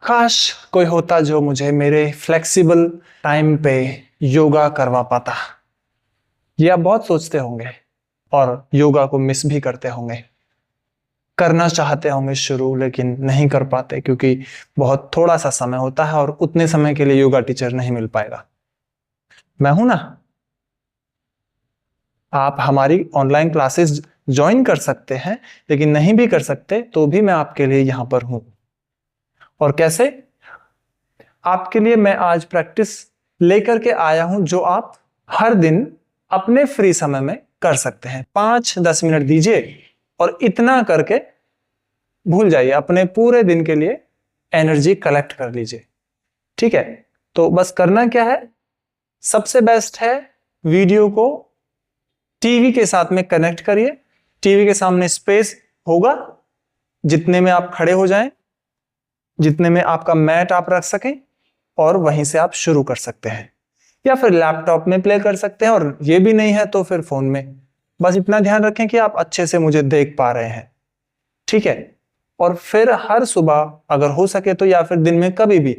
काश कोई होता जो मुझे मेरे फ्लेक्सिबल टाइम पे योगा करवा पाता। ये आप बहुत सोचते होंगे और योगा को मिस भी करते होंगे, करना चाहते होंगे शुरू, लेकिन नहीं कर पाते क्योंकि बहुत थोड़ा सा समय होता है और उतने समय के लिए योगा टीचर नहीं मिल पाएगा। मैं हूं ना, आप हमारी ऑनलाइन क्लासेस ज्वाइन कर सकते हैं, लेकिन नहीं भी कर सकते तो भी मैं आपके लिए यहां पर हूं। और कैसे? आपके लिए मैं आज प्रैक्टिस लेकर के आया हूं जो आप हर दिन अपने फ्री समय में कर सकते हैं। 5-10 मिनट दीजिए और इतना करके भूल जाइए, अपने पूरे दिन के लिए एनर्जी कलेक्ट कर लीजिए। ठीक है, तो बस करना क्या है, सबसे बेस्ट है वीडियो को टीवी के साथ में कनेक्ट करिए। टीवी के सामने स्पेस होगा, जितने में आप खड़े हो जाएं, जितने में आपका मैट आप रख सकें, और वहीं से आप शुरू कर सकते हैं, या फिर लैपटॉप में प्ले कर सकते हैं, और ये भी नहीं है तो फिर फोन में। बस इतना ध्यान रखें कि आप अच्छे से मुझे देख पा रहे हैं। ठीक है, और फिर हर सुबह अगर हो सके तो, या फिर दिन में कभी भी,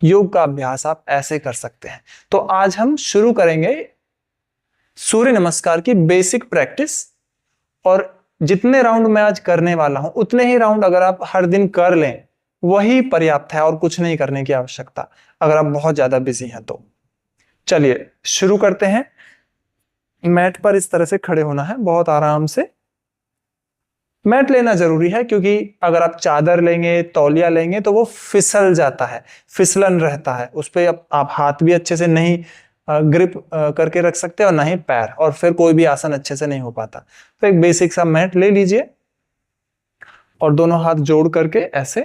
योग का अभ्यास आप ऐसे कर सकते हैं। तो आज हम शुरू करेंगे सूर्य नमस्कार की बेसिक प्रैक्टिस, और जितने राउंड मैं आज करने वाला हूं उतने ही राउंड अगर आप हर दिन कर लें वही पर्याप्त है, और कुछ नहीं करने की आवश्यकता अगर आप बहुत ज्यादा बिजी हैं तो। चलिए शुरू करते हैं। मैट पर इस तरह से खड़े होना है, बहुत आराम से। मैट लेना जरूरी है क्योंकि अगर आप चादर लेंगे, तौलिया लेंगे तो वो फिसल जाता है, फिसलन रहता है उस पर। आप हाथ भी अच्छे से नहीं ग्रिप करके रख सकते और ना ही पैर, और फिर कोई भी आसन अच्छे से नहीं हो पाता। तो एक बेसिक सा मैट ले लीजिए और दोनों हाथ जोड़ करके ऐसे,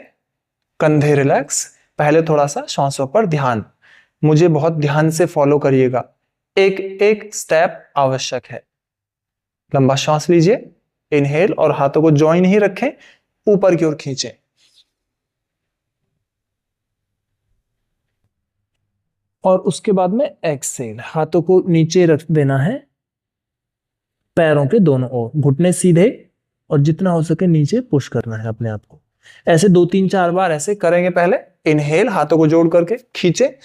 कंधे रिलैक्स। पहले थोड़ा सा श्वासों पर ध्यान, मुझे बहुत ध्यान से फॉलो करिएगा, एक एक स्टेप आवश्यक है। लंबा श्वास लीजिए, इनहेल, और हाथों को जॉइन ही रखें, ऊपर की ओर खींचें। और उसके बाद में एक्सहेल, हाथों को नीचे रख देना है, पैरों के दोनों ओर, घुटने सीधे, और जितना हो सके नीचे पुश करना है अपने आप को। ऐसे 2-3-4 बार ऐसे करेंगे। पहले इनहेल, हाथों को जोड़ करके खींचे।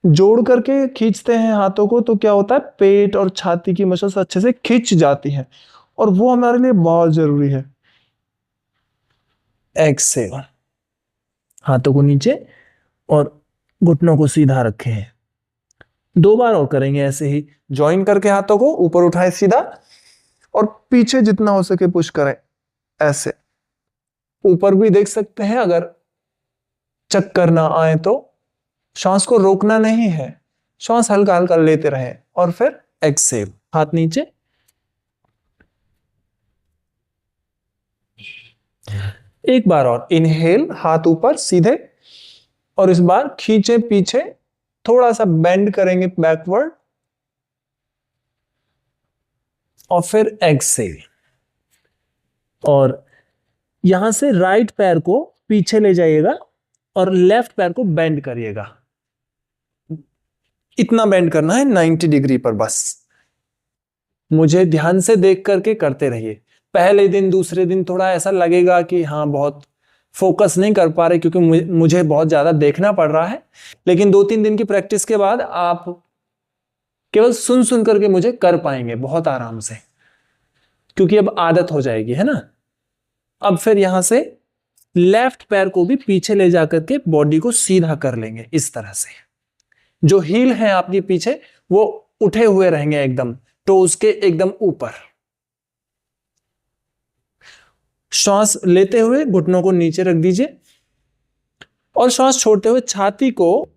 जोड़ करके खींचते हैं हाथों को तो क्या होता है, पेट और छाती की मसल्स अच्छे से खींच जाती हैं, और वो हमारे लिए बहुत जरूरी है। एक्सहेल, हाथों को नीचे और घुटनों को सीधा रखें। 2 बार और करेंगे ऐसे ही, ज्वाइन करके हाथों को ऊपर उठाएं सीधा, और पीछे जितना हो सके पुश करें ऐसे। ऊपर भी देख सकते हैं, अगर चक्कर ना आए तो। श्वास को रोकना नहीं है, श्वास हल्का हल्का लेते रहें, और फिर एक्सहेल, हाथ नीचे। एक बार और इनहेल, हाथ ऊपर सीधे, और इस बार खींचे पीछे, थोड़ा सा बेंड करेंगे बैकवर्ड, और फिर एक्सहेल। और यहां से राइट पैर को पीछे ले जाइएगा और लेफ्ट पैर को बेंड करिएगा। इतना बेंड करना है 90 डिग्री पर बस। मुझे ध्यान से देख करके करते रहिए। पहले दिन दूसरे दिन थोड़ा ऐसा लगेगा कि हाँ बहुत फोकस नहीं कर पा रहे क्योंकि मुझे बहुत ज्यादा देखना पड़ रहा है, लेकिन 2-3 दिन की प्रैक्टिस के बाद आप केवल सुन सुन करके मुझे कर पाएंगे बहुत आराम से, क्योंकि अब आदत हो जाएगी, है ना। अब फिर यहां से लेफ्ट पैर को भी पीछे ले जाकर के बॉडी को सीधा कर लेंगे इस तरह से। जो हील है आपके पीछे वो उठे हुए रहेंगे एकदम, टोज के एकदम ऊपर। श्वास लेते हुए घुटनों को नीचे रख दीजिए, और श्वास छोड़ते हुए छाती को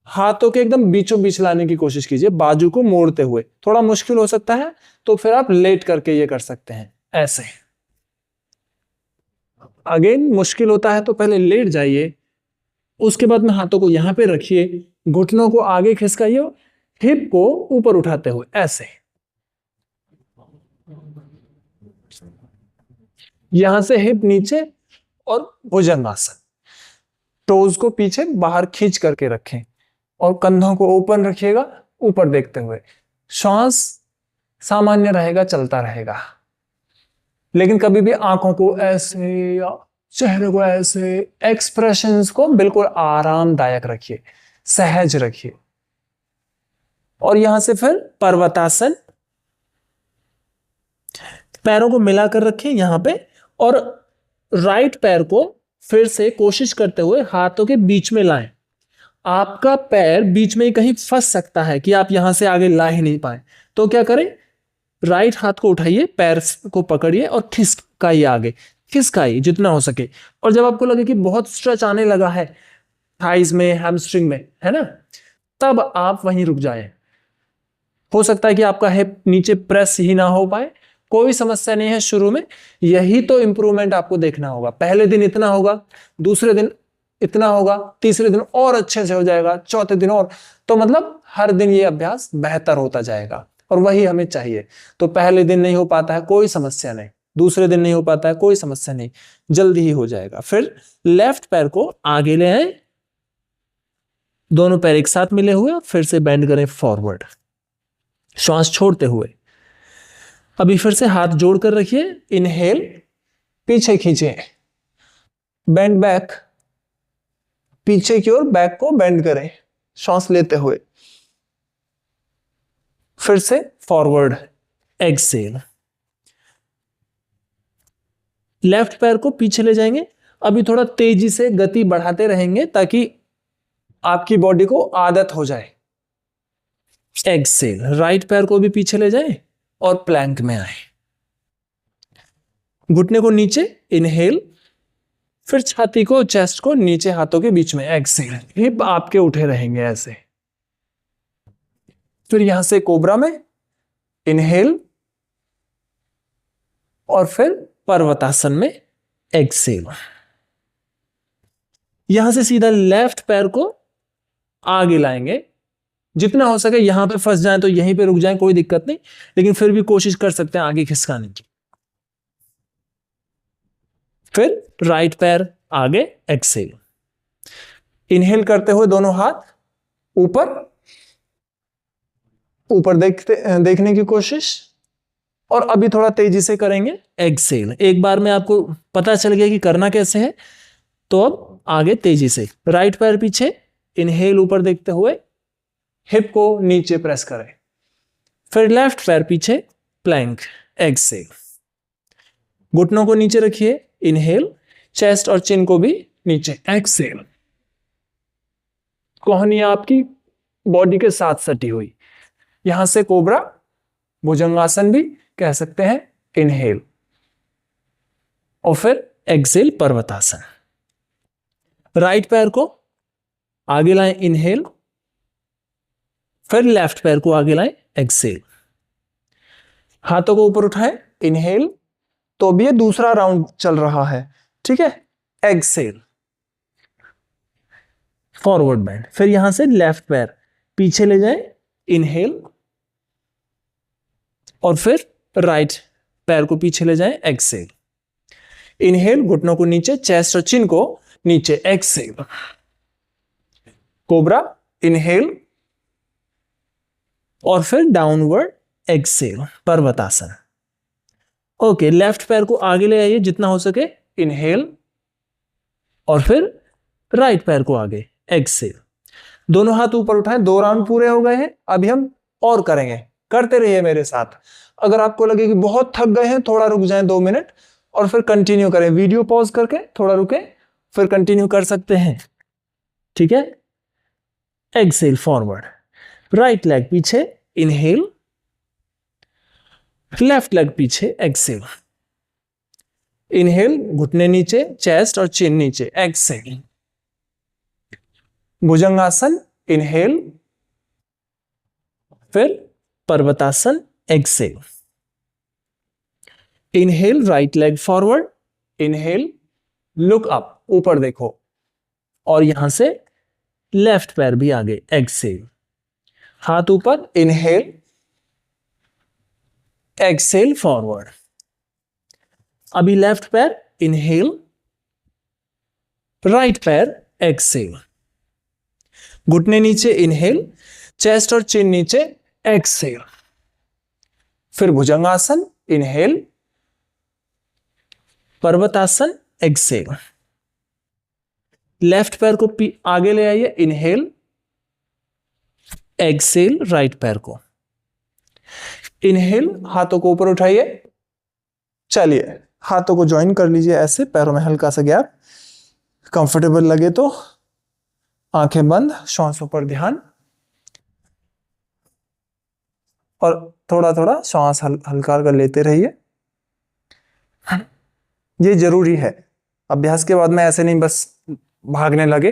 हाथों के एकदम बीचों बीच लाने की कोशिश कीजिए, बाजू को मोड़ते हुए। थोड़ा मुश्किल हो सकता है तो फिर आप लेट करके ये कर सकते हैं ऐसे। अगेन मुश्किल होता है तो पहले लेट जाइए, उसके बाद में हाथों को यहां पे रखिए, घुटनों को आगे खिसकाइए, हिप को ऊपर उठाते हुए ऐसे। यहां से हिप नीचे और भुजंगासन, टोज को पीछे बाहर खींच करके रखें, और कंधों को ओपन रखिएगा ऊपर देखते हुए। श्वास सामान्य रहेगा, चलता रहेगा, लेकिन कभी भी आंखों को ऐसे या चेहरे को ऐसे, एक्सप्रेशंस को बिल्कुल आरामदायक रखिए, सहज रखिए। और यहां से फिर पर्वतासन, पैरों को मिलाकर रखें यहां पे, और राइट पैर को फिर से कोशिश करते हुए हाथों के बीच में लाएं। आपका पैर बीच में ही कहीं फंस सकता है कि आप यहां से आगे ला ही नहीं पाए, तो क्या करें, राइट हाथ को उठाइए, पैर को पकड़िए और खिसकाइए आगे, खिसकाइए जितना हो सके। और जब आपको लगे कि बहुत स्ट्रेच आने लगा है थाइज में, हैमस्ट्रिंग में, है ना, तब आप वहीं रुक जाएं। हो सकता है कि आपका हिप नीचे प्रेस ही ना हो पाए, कोई समस्या नहीं है शुरू में, यही तो इंप्रूवमेंट आपको देखना होगा। पहले दिन इतना होगा, दूसरे दिन इतना होगा, तीसरे दिन और अच्छे से हो जाएगा, चौथे दिन और, तो मतलब हर दिन ये अभ्यास बेहतर होता जाएगा, और वही हमें चाहिए। तो पहले दिन नहीं हो पाता है, कोई समस्या नहीं, दूसरे दिन नहीं हो पाता है, कोई समस्या नहीं, जल्दी ही हो जाएगा। फिर लेफ्ट पैर को आगे ले आए, दोनों पैर एक साथ मिले हुए, फिर से बेंड करें फॉरवर्ड, श्वास छोड़ते हुए। अभी फिर से हाथ जोड़कर रखिए, इनहेल, पीछे खींचे, बेंड बैक, पीछे की ओर बैक को बेंड करें श्वास लेते हुए, फिर से फॉरवर्ड, एक्सेल। लेफ्ट पैर को पीछे ले जाएंगे, अभी थोड़ा तेजी से गति बढ़ाते रहेंगे ताकि आपकी बॉडी को आदत हो जाए। एक्सेल, राइट पैर को भी पीछे ले जाएं और प्लैंक में आए, घुटने को नीचे, इनहेल, फिर छाती को, चेस्ट को नीचे हाथों के बीच में, एक्सेल, हिप आपके उठे रहेंगे ऐसे। फिर यहां से कोबरा में इनहेल, और फिर पर्वतासन में एक्सेल। यहां से सीधा लेफ्ट पैर को आगे लाएंगे, जितना हो सके यहां पे फंस जाए तो यहीं पे रुक जाए, कोई दिक्कत नहीं, लेकिन फिर भी कोशिश कर सकते हैं आगे खिसकाने की। फिर राइट पैर आगे, एक्सेल, इनहेल करते हुए दोनों हाथ ऊपर, ऊपर देखने की कोशिश, और अभी थोड़ा तेजी से करेंगे, एक्सेल। एक बार में आपको पता चल गया कि करना कैसे है, तो अब आगे तेजी से, राइट पैर पीछे, इनहेल ऊपर देखते हुए, हिप को नीचे प्रेस करें, फिर लेफ्ट पैर पीछे, प्लैंक, एक्सेल, घुटनों को नीचे रखिए, इनहेल, चेस्ट और चिन को भी नीचे, एक्सेल। कोहनियां आपकी बॉडी के साथ सटी हुई, यहां से कोबरा, भुजंगासन भी कह सकते हैं, इनहेल, और फिर एक्सेल, पर्वतासन। राइट पैर को आगे लाएं, इनहेल, फिर लेफ्ट पैर को आगे लाएं, एक्सेल, हाथों को ऊपर उठाएं, इनहेल, तो अभी ये दूसरा राउंड चल रहा है, ठीक है, एक्सेल, फॉरवर्ड बेंड। फिर यहां से लेफ्ट पैर पीछे ले जाएं, इनहेल, और फिर राइट पैर को पीछे ले जाएं, एक्सेल, इनहेल, घुटनों को नीचे, चेस्ट और चिन को नीचे, एक्सेल, कोबरा, इनहेल, और फिर डाउनवर्ड, एक्सेल, पर्वतासन। ओके, लेफ्ट पैर को आगे ले आइए जितना हो सके, इनहेल, और फिर राइट पैर को आगे, एक्सेल, दोनों हाथ ऊपर उठाएं। 2 राउंड पूरे हो गए हैं, अभी हम और करेंगे, करते रहिए मेरे साथ। अगर आपको लगे कि बहुत थक गए हैं, थोड़ा रुक जाएं 2 मिनट, और फिर कंटिन्यू करें, वीडियो पॉज करके थोड़ा रुके, फिर कंटिन्यू कर सकते हैं, ठीक है। एक्सेल, फॉरवर्ड, राइट लेग पीछे, इनहेल, लेफ्ट लेग पीछे, एक्सेल, इनहेल, घुटने नीचे, चेस्ट और चिन नीचे, एक्सेल, भुजंगासन, इनहेल, फिर Parvatasana, exhale, inhale, right leg forward, inhale, look up, ऊपर देखो, और यहां से लेफ्ट पैर भी आगे, एक्सेल, हाथ ऊपर, इनहेल, एक्सेल, फॉरवर्ड। अभी लेफ्ट पैर, इनहेल, राइट पैर, एक्सेल, घुटने नीचे, इनहेल, चेस्ट और चिन नीचे, एक्सेल, फिर भुजंगासन, इनहेल, पर्वतासन, एक्सेल। लेफ्ट पैर को आगे ले आइए, इनहेल, एक्सेल, राइट पैर को। इनहेल, हाथों को ऊपर उठाइए, चलिए हाथों को ज्वाइन कर लीजिए ऐसे, पैरों में हल्का सा गैप, कंफर्टेबल लगे तो आंखें बंद, श्वासों पर ध्यान, और थोड़ा थोड़ा श्वास हल्का कर लेते रहिए। ये जरूरी है, अभ्यास के बाद में ऐसे नहीं बस भागने लगे,